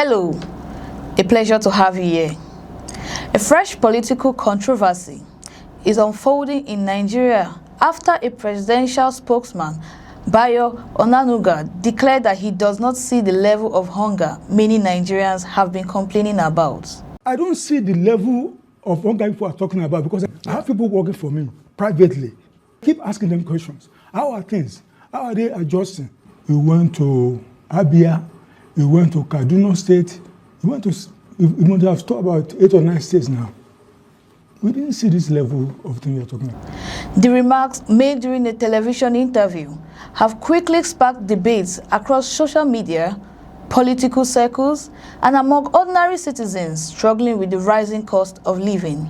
Hello, a pleasure to have you here. A fresh political controversy is unfolding in Nigeria after a presidential spokesman, Onanuga, declared that he does not see the level of hunger many Nigerians have been complaining about. I don't see the level of hunger people are talking about because I have people working for me privately. I keep asking them questions. How are things? How are they adjusting? We went to Abia, we went to Kaduna State, we must have talked about 8 or 9 states now. We didn't see this level of thing you're talking about. The remarks made during a television interview have quickly sparked debates across social media, political circles, and among ordinary citizens struggling with the rising cost of living.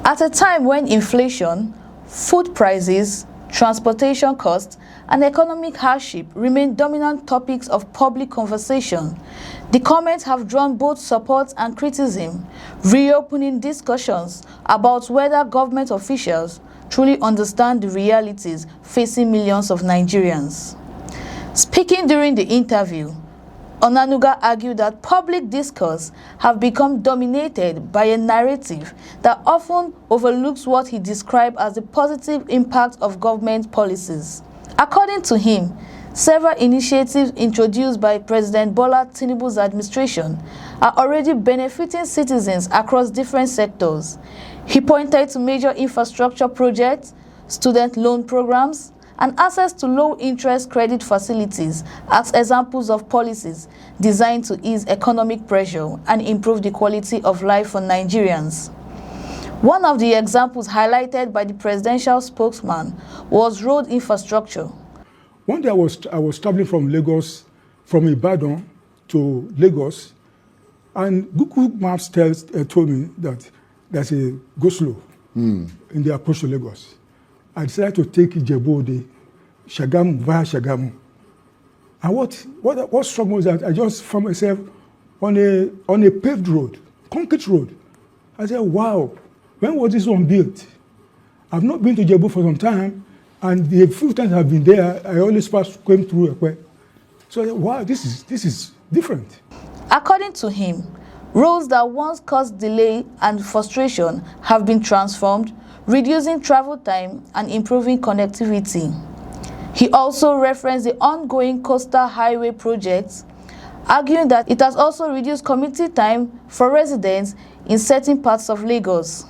At a time when inflation, food prices, transportation costs, and economic hardship remain dominant topics of public conversation, the comments have drawn both support and criticism, reopening discussions about whether government officials truly understand the realities facing millions of Nigerians. Speaking during the interview, Onanuga argued that public discourse have become dominated by a narrative that often overlooks what he described as the positive impact of government policies. According to him, several initiatives introduced by President Bola Tinubu's administration are already benefiting citizens across different sectors. He pointed to major infrastructure projects, student loan programs, and access to low-interest credit facilities as examples of policies designed to ease economic pressure and improve the quality of life for Nigerians. One of the examples highlighted by the presidential spokesman was road infrastructure. One day I was traveling from Lagos, from Ibadan to Lagos, and Google Maps told me that there's a go-slow in the approach to Lagos. I decided to take Ijebu-Ode, Shagamu, via Shagamu. And what struck me was that I just found myself on a paved road, concrete road. I said, wow, when was this one built? I've not been to Ijebu for some time, and the few times I've been there, I always came through Ekwe. So I said, wow, this is different. According to him, roads that once caused delay and frustration have been transformed, reducing travel time and improving connectivity. He also referenced the ongoing coastal highway projects, arguing that it has also reduced commuting time for residents in certain parts of Lagos.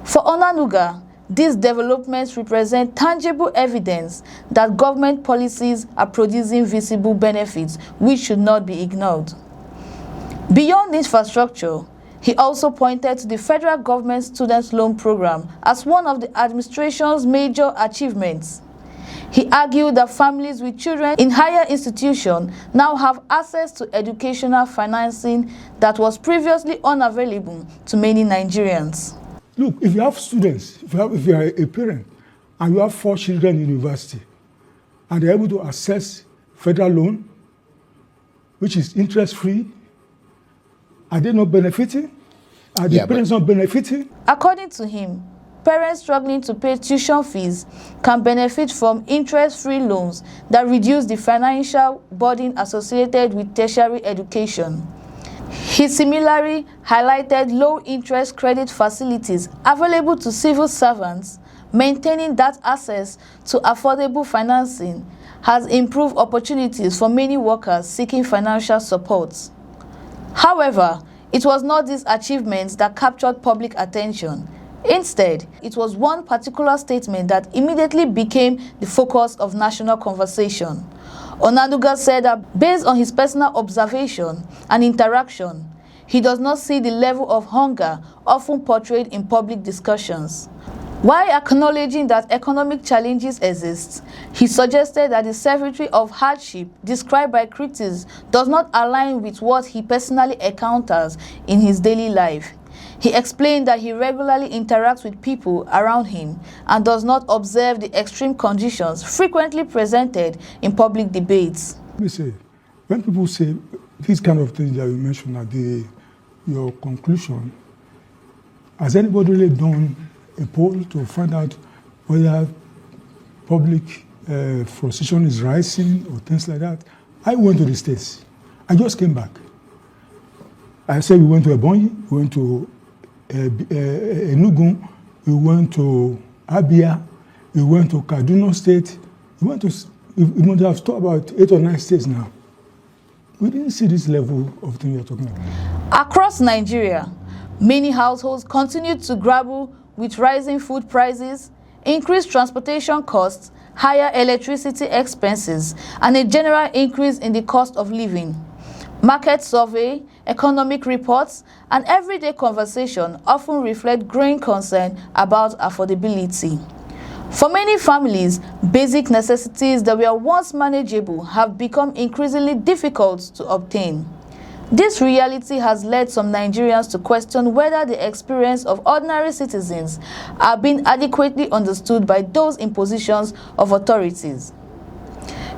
For Onanuga, these developments represent tangible evidence that government policies are producing visible benefits which should not be ignored. Beyond infrastructure, he also pointed to the federal government student loan program as one of the administration's major achievements. He argued that families with children in higher institutions now have access to educational financing that was previously unavailable to many Nigerians. Look, if you have students, if you are a parent, and you have 4 children in university, and they're able to access federal loan, which is interest-free, are they not benefiting? Are the parents not benefiting? According to him, parents struggling to pay tuition fees can benefit from interest-free loans that reduce the financial burden associated with tertiary education. He similarly highlighted low-interest credit facilities available to civil servants. Maintaining that access to affordable financing has improved opportunities for many workers seeking financial support. However, it was not these achievements that captured public attention. Instead, it was one particular statement that immediately became the focus of national conversation. Onanuga said that based on his personal observation and interaction, he does not see the level of hunger often portrayed in public discussions. While acknowledging that economic challenges exist, he suggested that the severity of hardship described by critics does not align with what he personally encounters in his daily life. He explained that he regularly interacts with people around him and does not observe the extreme conditions frequently presented in public debates. Let me say, when people say these kind of things that you mentioned at your conclusion, has anybody really done a poll to find out whether public frustration is rising or things like that? I went to the States. I just came back. I said we went to Ebonyi, we went to Enugu, we went to Abia, we went to Kaduna State, we must have talked about 8 or 9 states now. We didn't see this level of thing you're talking about. Across Nigeria, many households continued to grapple with rising food prices, increased transportation costs, higher electricity expenses, and a general increase in the cost of living. Market survey, economic reports, and everyday conversation often reflect growing concern about affordability. For many families, basic necessities that were once manageable have become increasingly difficult to obtain. This reality has led some Nigerians to question whether the experience of ordinary citizens are being adequately understood by those in positions of authorities.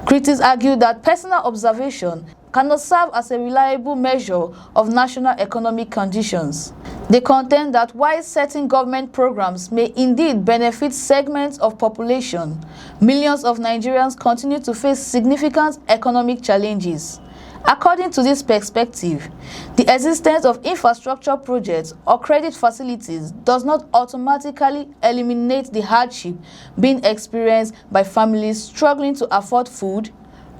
Critics argue that personal observation cannot serve as a reliable measure of national economic conditions. They contend that while certain government programs may indeed benefit segments of population, millions of Nigerians continue to face significant economic challenges. According to this perspective, the existence of infrastructure projects or credit facilities does not automatically eliminate the hardship being experienced by families struggling to afford food,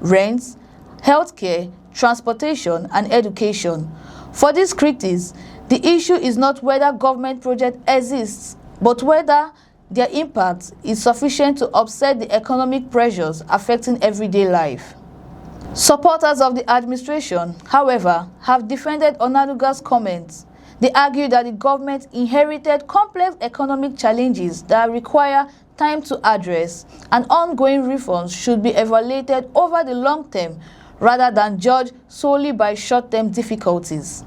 rent, healthcare, transportation, and education. For these critics, the issue is not whether government project exists, but whether their impact is sufficient to offset the economic pressures affecting everyday life. Supporters of the administration, however, have defended Onanuga's comments. They argue that the government inherited complex economic challenges that require time to address, and ongoing reforms should be evaluated over the long term rather than judged solely by short-term difficulties.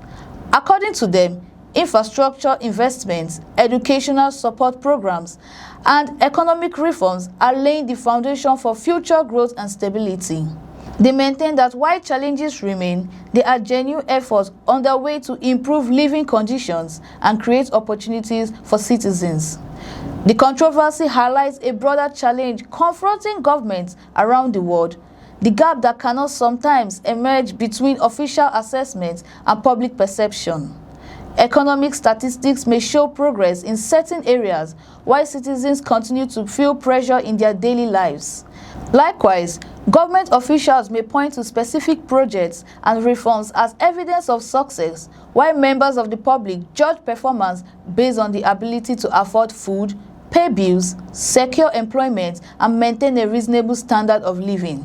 According to them, infrastructure investments, educational support programs, and economic reforms are laying the foundation for future growth and stability. They maintain that while challenges remain, there are genuine efforts underway to improve living conditions and create opportunities for citizens. The controversy highlights a broader challenge confronting governments around the world: the gap that cannot sometimes emerge between official assessments and public perception. Economic statistics may show progress in certain areas, while citizens continue to feel pressure in their daily lives. Likewise, government officials may point to specific projects and reforms as evidence of success, while members of the public judge performance based on the ability to afford food, pay bills, secure employment, and maintain a reasonable standard of living.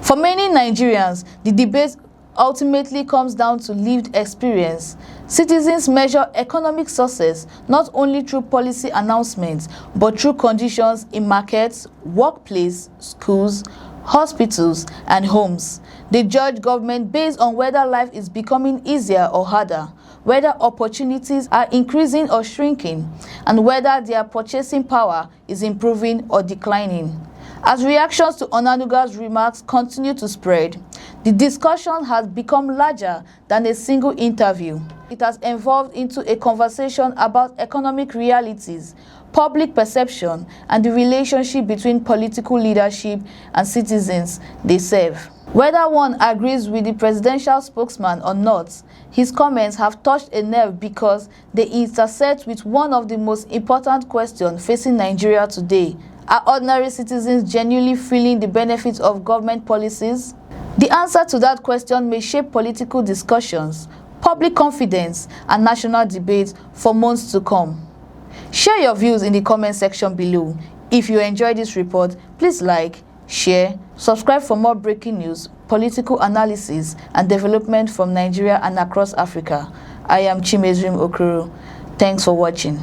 For many Nigerians, the debate ultimately comes down to lived experience. Citizens measure economic success not only through policy announcements, but through conditions in markets, workplace, schools, hospitals, and homes. They judge government based on whether life is becoming easier or harder, whether opportunities are increasing or shrinking, and whether their purchasing power is improving or declining. As reactions to Onanuga's remarks continue to spread, the discussion has become larger than a single interview. It has evolved into a conversation about economic realities, public perception, and the relationship between political leadership and citizens they serve. Whether one agrees with the presidential spokesman or not, his comments have touched a nerve because they intersect with one of the most important questions facing Nigeria today: are ordinary citizens genuinely feeling the benefits of government policies? The answer to that question may shape political discussions, public confidence, and national debates for months to come. Share your views in the comment section below. If you enjoyed this report, please like, share, subscribe for more breaking news, political analysis, and development from Nigeria and across Africa. I am Chimezrim Okoro. Thanks for watching.